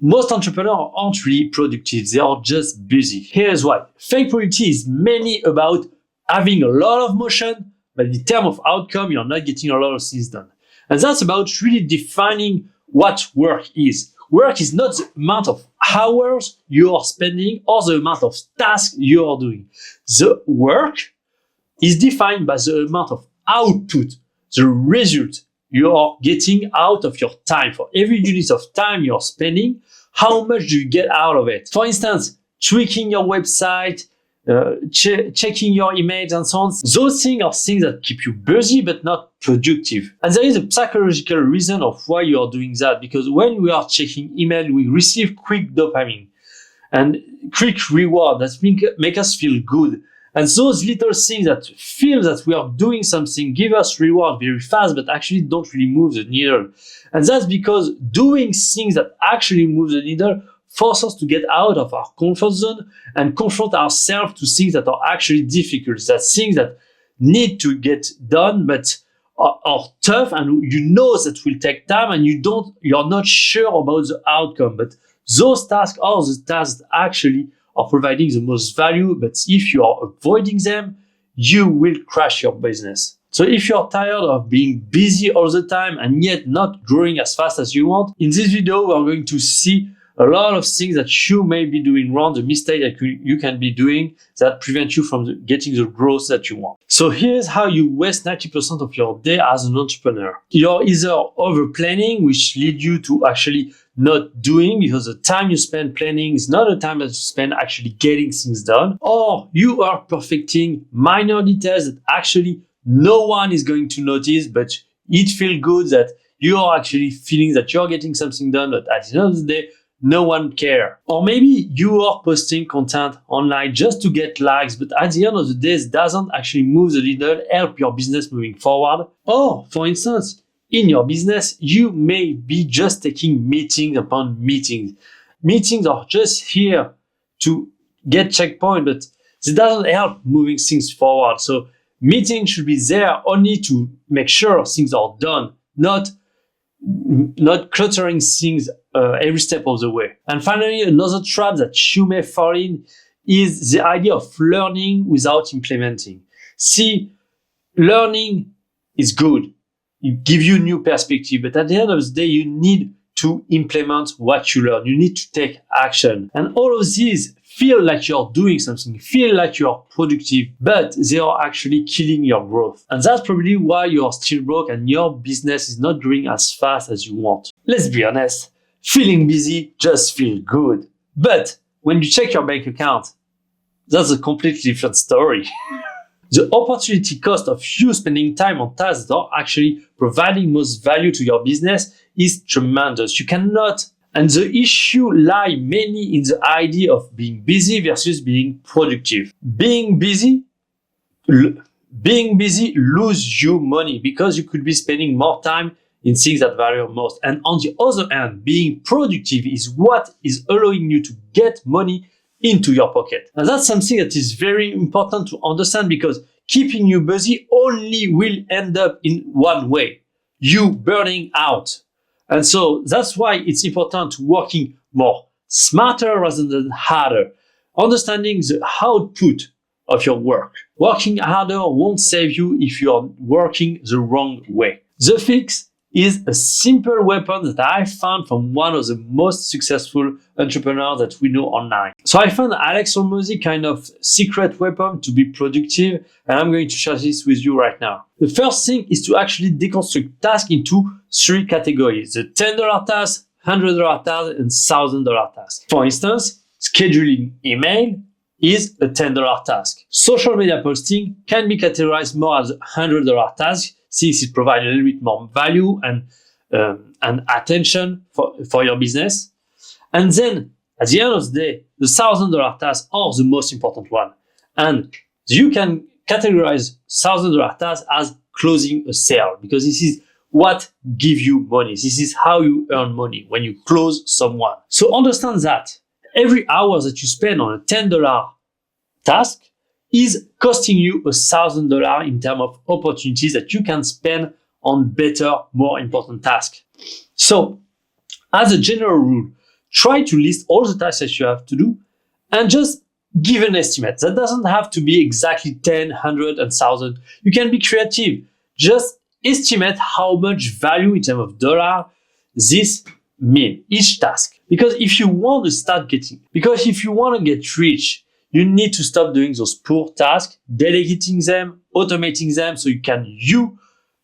Most entrepreneurs aren't really productive, they are just busy. Here's why. Fake productivity is mainly about having a lot of motion, but in terms of outcome, you're not getting a lot of things done. And that's about really defining what work is. Work is not the amount of hours you are spending or the amount of tasks you are doing. The work is defined by the amount of output, the result you are getting out of your time. For every unit of time you're spending, how much do you get out of it? For instance, tweaking your website, checking your emails and so on. Those things are things that keep you busy but not productive. And there is a psychological reason of why you are doing that, because when we are checking email, we receive quick dopamine and quick reward that make us feel good. And those little things that feel that we are doing something give us reward very fast, but actually don't really move the needle. And that's because doing things that actually move the needle force us to get out of our comfort zone and confront ourselves to things that are actually difficult, that things that need to get done, but are tough, and you know that will take time, and you're not sure about the outcome. But those tasks are the tasks that actually are providing the most value, but if you are avoiding them, you will crash your business. So if you're tired of being busy all the time and yet not growing as fast as you want, in this video, we're going to see a lot of things that you may be doing wrong, the mistake that you can be doing that prevent you from getting the growth that you want. So here's how you waste 90% of your day as an entrepreneur. You're either over planning, which leads you to actually not doing, because the time you spend planning is not the time that you spend actually getting things done, or you are perfecting minor details that actually no one is going to notice, but it feels good that you are actually feeling that you're getting something done, but at the end of the day, no one cares. Or maybe you are posting content online just to get likes, but at the end of the day, it doesn't actually move the needle, help your business moving forward. Or, for instance, in your business, you may be just taking meetings upon meetings. Meetings are just here to get checkpoint, but it doesn't help moving things forward. So meetings should be there only to make sure things are done, not cluttering things every step of the way. And finally, another trap that you may fall in is the idea of learning without implementing. See, learning is good. It gives you new perspective, but at the end of the day, you need to implement what you learn. You need to take action. And all of these feel like you're doing something, feel like you're productive, but they are actually killing your growth. And that's probably why you're still broke and your business is not growing as fast as you want. Let's be honest, feeling busy just feels good. But when you check your bank account, that's a completely different story. The opportunity cost of you spending time on tasks that are actually providing most value to your business is tremendous. You cannot. And the issue lies mainly in the idea of being busy versus being productive. Being busy lose you money because you could be spending more time in things that value most. And on the other hand, being productive is what is allowing you to get money into your pocket. And that's something that is very important to understand, because keeping you busy only will end up in one way: you burning out. And so that's why it's important to working more smarter rather than harder, understanding the output of your work. Working harder won't save you if you are working the wrong way. The fix is a simple weapon that I found from one of the most successful entrepreneurs that we know online. So I found Alex Hormozi kind of secret weapon to be productive, and I'm going to share this with you right now. The first thing is to actually deconstruct tasks into 3 categories: the $10 task, $100 task, and $1,000 task. For instance, scheduling email is a $10 task. Social media posting can be categorized more as a $100 task, since it provides a little bit more value and attention for your business. And then at the end of the day, the $1,000 tasks are the most important one. And you can categorize $1,000 tasks as closing a sale, because this is what gives you money. This is how you earn money, when you close someone. So understand that every hour that you spend on a $10 task is costing you $1,000 in terms of opportunities that you can spend on better, more important tasks. So, as a general rule, try to list all the tasks that you have to do and just give an estimate. That doesn't have to be exactly 10, 100, and 1,000. You can be creative. Just estimate how much value in terms of dollar this means, each task. Because if you want to get rich, you need to stop doing those poor tasks, delegating them, automating them, so you,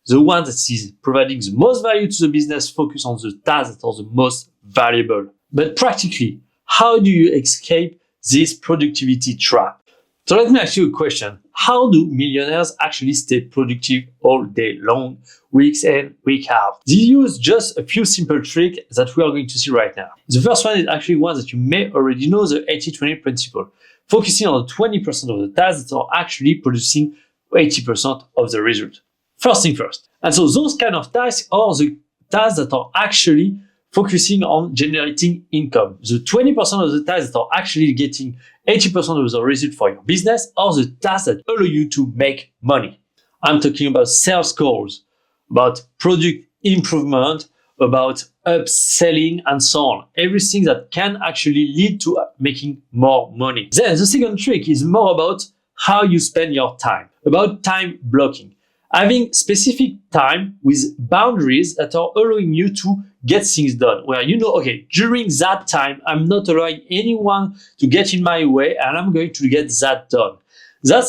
the one that is providing the most value to the business, focus on the tasks that are the most valuable. But practically, how do you escape this productivity trap? So let me ask you a question. How do millionaires actually stay productive all day long, weeks in, week out? They use just a few simple tricks that we are going to see right now. The first one is actually one that you may already know, the 80-20 principle. Focusing on 20% of the tasks that are actually producing 80% of the result. First thing first. And so those kind of tasks are the tasks that are actually focusing on generating income. The 20% of the tasks that are actually getting 80% of the result for your business are the tasks that allow you to make money. I'm talking about sales calls, about product improvement, about upselling, and so on. Everything that can actually lead to making more money. Then the second trick is more about how you spend your time, about time blocking. Having specific time with boundaries that are allowing you to get things done, where you know, okay, during that time, I'm not allowing anyone to get in my way and I'm going to get that done. There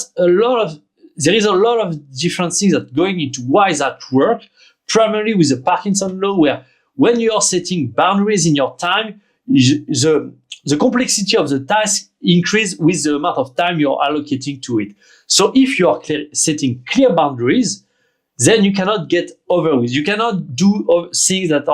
is a lot of different things that going into why that work, primarily with the Parkinson law, where when you are setting boundaries in your time, the complexity of the task increases with the amount of time you're allocating to it. So if you are setting clear boundaries, then you cannot get overwhelmed. You cannot do things that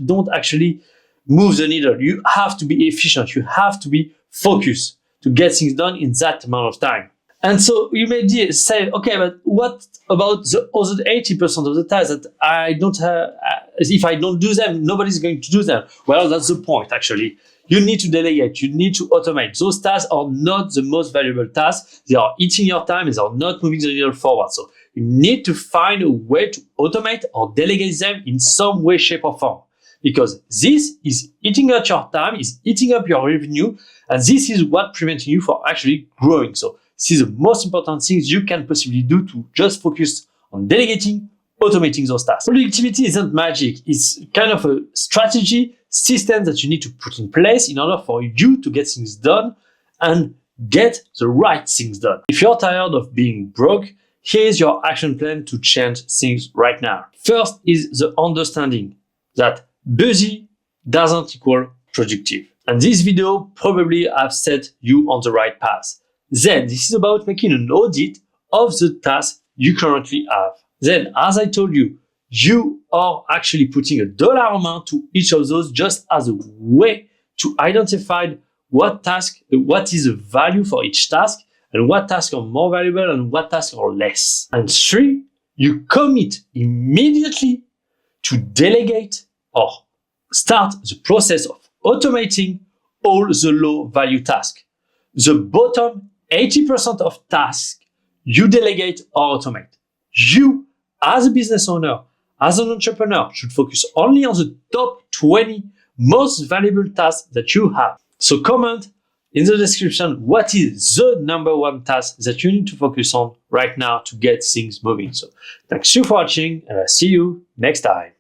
don't actually move the needle. You have to be efficient. You have to be focused to get things done in that amount of time. And so you may say, okay, but what about the other 80% of the tasks that I don't have? If I don't do them, nobody's going to do them. Well, that's the point, actually. You need to delegate. You need to automate. Those tasks are not the most valuable tasks. They are eating your time and they are not moving the needle forward. So you need to find a way to automate or delegate them in some way, shape, or form. Because this is eating up your time, is eating up your revenue, and this is what preventing you from actually growing. So this is the most important things you can possibly do to just focus on delegating, automating those tasks. Productivity isn't magic. It's kind of a strategy, system that you need to put in place in order for you to get things done and get the right things done. If you're tired of being broke, here's your action plan to change things right now. First is the understanding that busy doesn't equal productive. And this video probably have set you on the right path. Then this is about making an audit of the tasks you currently have. Then, as I told you, you are actually putting a dollar amount to each of those just as a way to identify what is the value for each task and what tasks are more valuable and what tasks are less. And 3, you commit immediately to delegate or start the process of automating all the low value tasks. The bottom 80% of tasks you delegate or automate. You, as a business owner, as an entrepreneur, should focus only on the top 20 most valuable tasks that you have. So comment in the description what is the number one task that you need to focus on right now to get things moving. So thanks you for watching and I'll see you next time.